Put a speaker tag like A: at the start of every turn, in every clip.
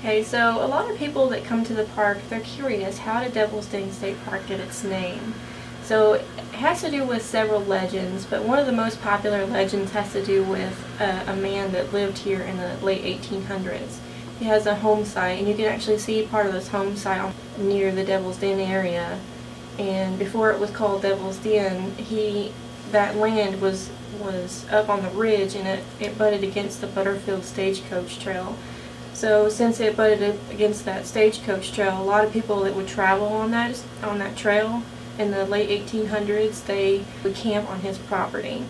A: Okay, so a lot of people that come to the park, they're curious, how did Devil's Den State Park get its name? So it has to do with several legends, but one of the most popular legends has to do with a man that lived here in the late 1800s. He has a home site, and you can actually see part of this home site near the Devil's Den area. And before it was called Devil's Den, that land was up on the ridge, and it butted against the Butterfield Stagecoach Trail. So since it butted against that stagecoach trail, a lot of people that would travel on that trail in the late 1800s, they would camp on his property.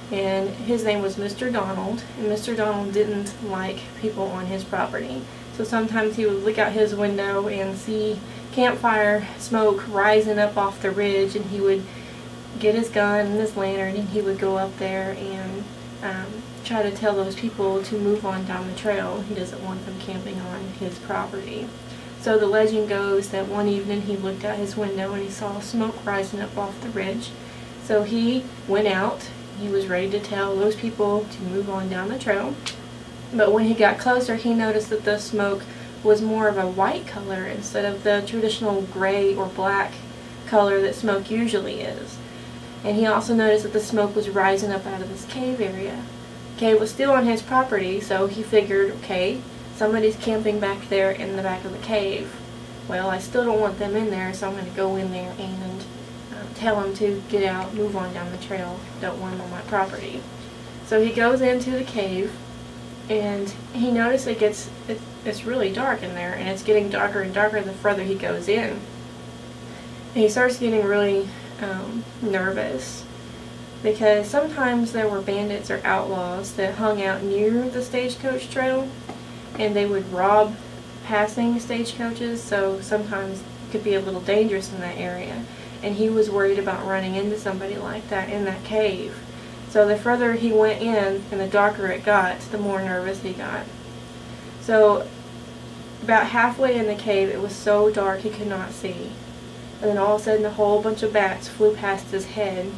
A: And his name was Mr. Donald, and Mr. Donald didn't like people on his property. So sometimes he would look out his window and see campfire smoke rising up off the ridge, and he would get his gun and his lantern, and he would go up there and try to tell those people to move on down the trail. He doesn't want them camping on his property. So the legend goes that one evening he looked out his window and he saw smoke rising up off the ridge. So he went out. He was ready to tell those people to move on down the trail. But when he got closer, he noticed that the smoke was more of a white color instead of the traditional gray or black color that smoke usually is. And he also noticed that the smoke was rising up out of this cave area. The cave was still on his property, so he figured, okay, somebody's camping back there in the back of the cave. Well, I still don't want them in there, so I'm going to go in there and tell them to get out, move on down the trail. Don't want them on my property. So he goes into the cave, and he noticed it's really dark in there, and it's getting darker and darker the further he goes in. And he starts getting really nervous, because sometimes there were bandits or outlaws that hung out near the stagecoach trail, and they would rob passing stagecoaches, so sometimes it could be a little dangerous in that area. And he was worried about running into somebody like that in that cave. So the further he went in and the darker it got, the more nervous he got. So about halfway in the cave, it was so dark he could not see. And then all of a sudden a whole bunch of bats flew past his head,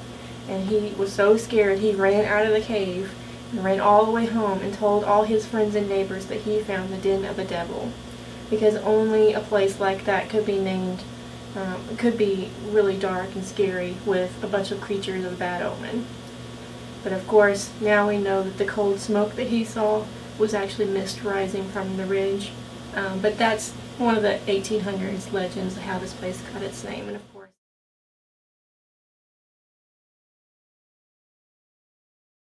A: and he was so scared he ran out of the cave and ran all the way home and told all his friends and neighbors that he found the den of the devil, because only a place like that could be named, could be really dark and scary with a bunch of creatures of bad omen. But of course, now we know that the cold smoke that he saw was actually mist rising from the ridge. But that's one of the 1800s legends of how this place got its name. And of course,